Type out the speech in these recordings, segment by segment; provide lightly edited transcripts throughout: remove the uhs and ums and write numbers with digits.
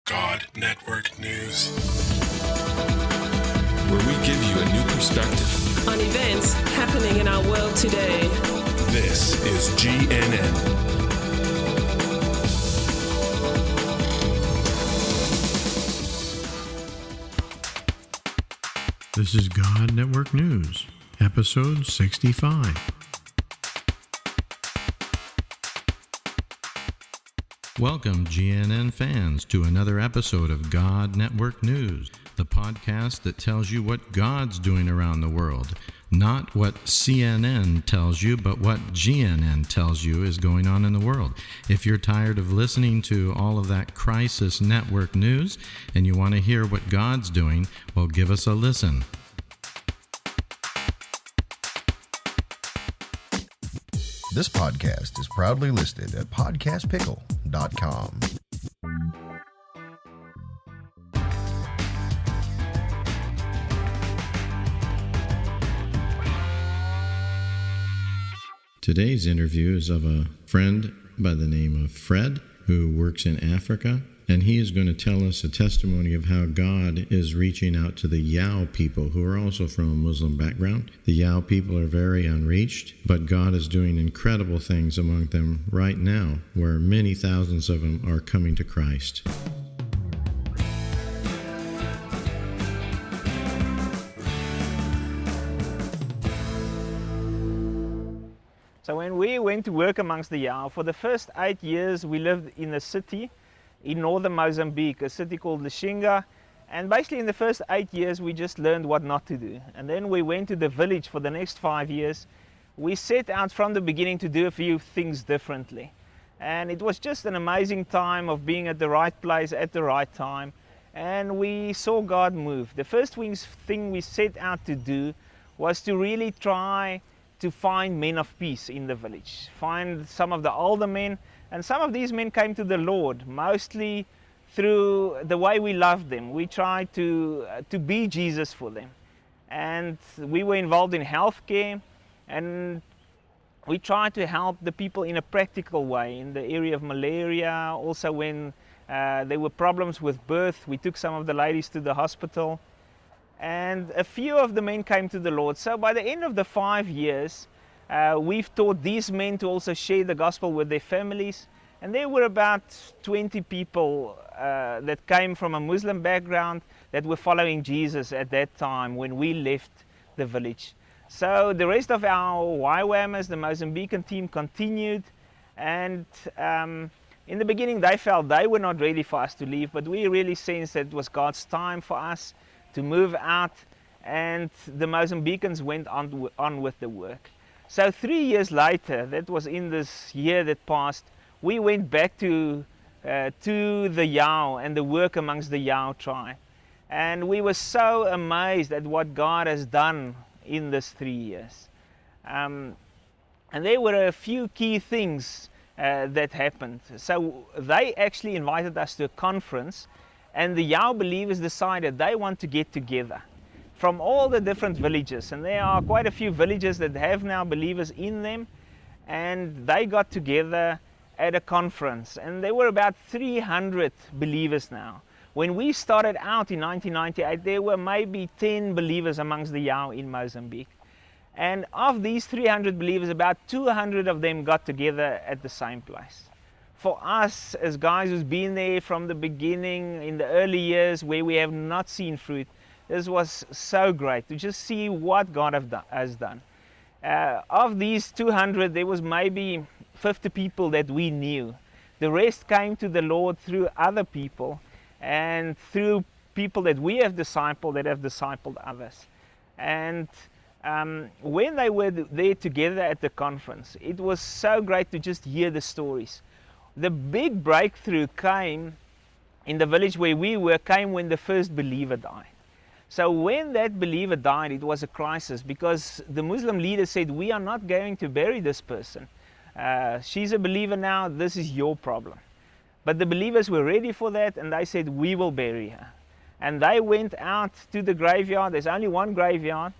God Network News, where we give you a new perspective on events happening in our world today. This is GNN. This is God Network News, episode 65. Welcome, GNN fans, to another episode of God Network News, the podcast that tells you what God's doing around the world. Not what CNN tells you, but what GNN tells you is going on in the world. If you're tired of listening to all of that crisis network news and you want to hear what God's doing, well, give us a listen. This podcast is proudly listed at podcastpickle.com. Today's interview is of a friend by the name of Fred, who works in Africa, and he is going to tell us a testimony of how God is reaching out to the Yao people, who are also from a Muslim background. The Yao people are very unreached, but God is doing incredible things among them right now, where many thousands of them are coming to Christ. So when we went to work amongst the Yao, for the first 8 years we lived in a city in northern Mozambique, a city called Lishinga. And basically in the first 8 years we just learned what not to do. And then we went to the village for the next 5 years. We set out from the beginning to do a few things differently. And it was just an amazing time of being at the right place at the right time. And we saw God move. The first thing we set out to do was to really try to find men of peace in the village. Find some of the older men, and some of these men came to the Lord, mostly through the way we loved them. We tried to be Jesus for them. And we were involved in healthcare, and we tried to help the people in a practical way in the area of malaria. Also when there were problems with birth, we took some of the ladies to the hospital. And a few of the men came to the Lord. So by the end of the 5 years, we've taught these men to also share the gospel with their families. And there were about 20 people that came from a Muslim background that were following Jesus at that time when we left the village. So the rest of our YWAMers, the Mozambican team, continued. And in the beginning, they felt they were not ready for us to leave, but we really sensed that it was God's time for us to move out, and the Mozambicans went on with the work. So 3 years later, that was in this year that passed, we went back to the Yao and the work amongst the Yao tribe. And we were so amazed at what God has done in this 3 years. And there were a few key things that happened. So they actually invited us to a conference, and the Yao believers decided they want to get together from all the different villages. And there are quite a few villages that have now believers in them. And they got together at a conference. And there were about 300 believers now. When we started out in 1998, there were maybe 10 believers amongst the Yao in Mozambique. And of these 300 believers, about 200 of them got together at the same place. For us, as guys who's been there from the beginning, in the early years where we have not seen fruit, this was so great to just see what God has done. Of these 200, there was maybe 50 people that we knew. The rest came to the Lord through other people and through people that we have discipled that have discipled others. And when they were there together at the conference, it was so great to just hear the stories. The big breakthrough came in the village where we were, came when the first believer died. So when that believer died, it was a crisis, because the Muslim leader said, we are not going to bury this person. She's a believer now, this is your problem. But the believers were ready for that, and they said, we will bury her. And they went out to the graveyard. There's only one graveyard.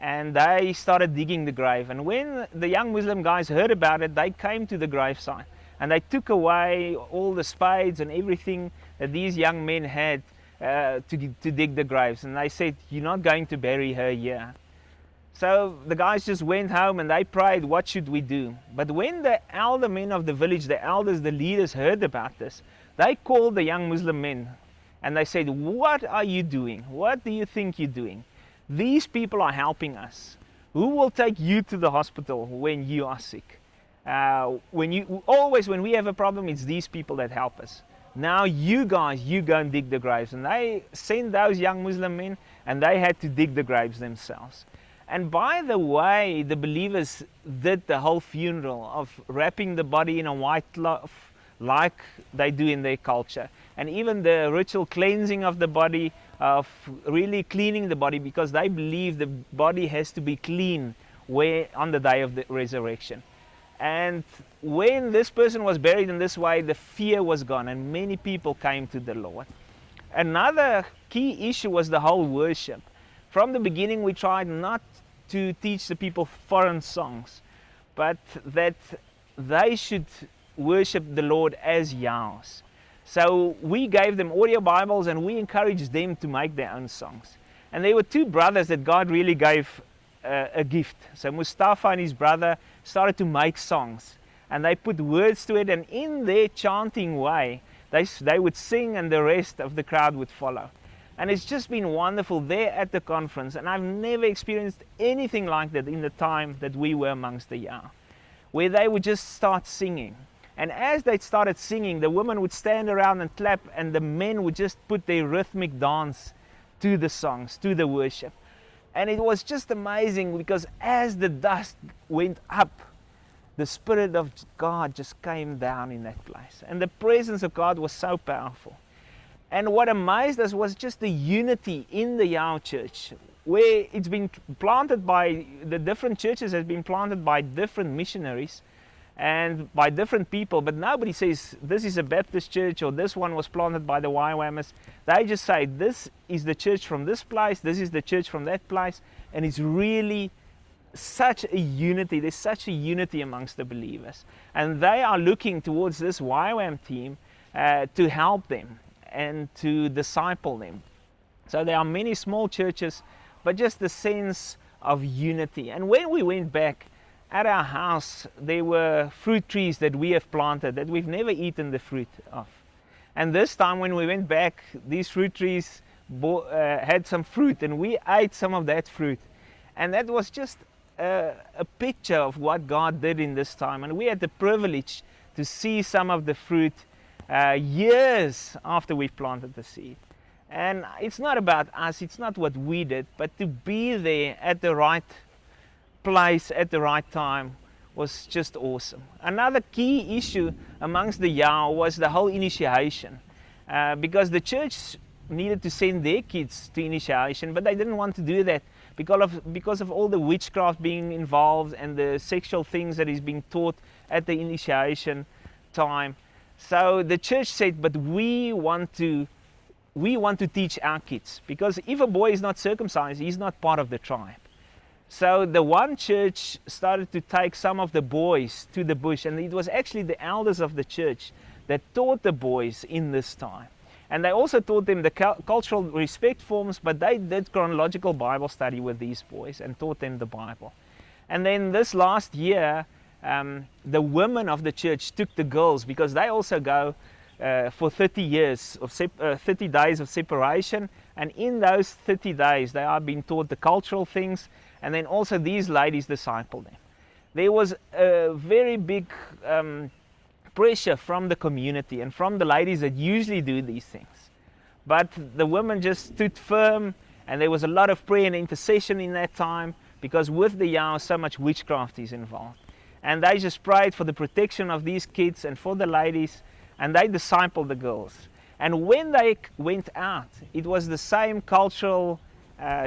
And they started digging the grave. And when the young Muslim guys heard about it, they came to the gravesite. And they took away all the spades and everything that these young men had to dig the graves. And they said, "You're not going to bury her here." So the guys just went home and they prayed, what should we do? But when the elder men of the village, the elders, the leaders heard about this, they called the young Muslim men and they said, "What are you doing? What do you think you're doing? These people are helping us. Who will take you to the hospital when you are sick? When we have a problem, it's these people that help us. Now you guys, you go and dig the graves." And they sent those young Muslim men and they had to dig the graves themselves. And by the way, the believers did the whole funeral of wrapping the body in a white cloth like they do in their culture. And even the ritual cleansing of the body, of really cleaning the body, because they believe the body has to be clean on the day of the resurrection. And when this person was buried in this way, the fear was gone and many people came to the Lord. Another key issue was the whole worship. From the beginning, we tried not to teach the people foreign songs, but that they should worship the Lord as Yah's. So we gave them audio Bibles and we encouraged them to make their own songs. And there were two brothers that God really gave a gift. So Mustafa and his brother started to make songs and they put words to it, and in their chanting way, they would sing and the rest of the crowd would follow. And it's just been wonderful there at the conference, and I've never experienced anything like that in the time that we were amongst the Yao, where they would just start singing. And as they started singing, the women would stand around and clap, and the men would just put their rhythmic dance to the songs, to the worship. And it was just amazing, because as the dust went up, the Spirit of God just came down in that place. And the presence of God was so powerful. And what amazed us was just the unity in the Yao church, where it's been planted by the different churches, has been planted by different missionaries and by different people. But nobody says this is a Baptist church or this one was planted by the YWAMers. They just say this is the church from this place, this is the church from that place. And it's really such a unity. There's such a unity amongst the believers. And they are looking towards this YWAM team to help them and to disciple them. So there are many small churches, but just the sense of unity. And when we went back at our house, there were fruit trees that we have planted that we've never eaten the fruit of. And this time when we went back, these fruit trees had some fruit, and we ate some of that fruit. And that was just a picture of what God did in this time. And we had the privilege to see some of the fruit years after we planted the seed. And it's not about us, it's not what we did, but to be there at the right place at the right time was just awesome. Another key issue amongst the Yao was the whole initiation, because the church needed to send their kids to initiation, but they didn't want to do that because of all the witchcraft being involved and the sexual things that is being taught at the initiation time. So the church said, but we want to teach our kids, because if a boy is not circumcised, he's not part of the tribe. So the one church started to take some of the boys to the bush, and it was actually the elders of the church that taught the boys in this time. And they also taught them the cultural respect forms, but they did chronological Bible study with these boys and taught them the Bible. And then this last year, the women of the church took the girls, because they also go for 30 days of separation, and in those 30 days they are being taught the cultural things, and then also these ladies discipled them. There was a very big pressure from the community and from the ladies that usually do these things, but the women just stood firm, and there was a lot of prayer and intercession in that time, because with the Yao so much witchcraft is involved. And they just prayed for the protection of these kids and for the ladies, and they discipled the girls. And when they went out, it was the same cultural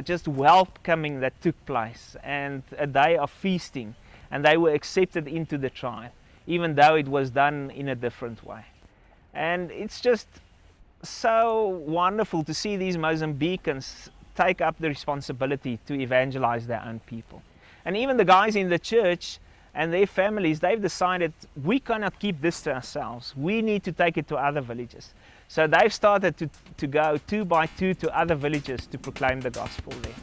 just welcoming that took place, and a day of feasting, and they were accepted into the tribe, even though it was done in a different way. And it's just so wonderful to see these Mozambicans take up the responsibility to evangelize their own people. And even the guys in the church and their families, they've decided we cannot keep this to ourselves. We need to take it to other villages. So they've started to go 2 by 2 to other villages to proclaim the gospel there.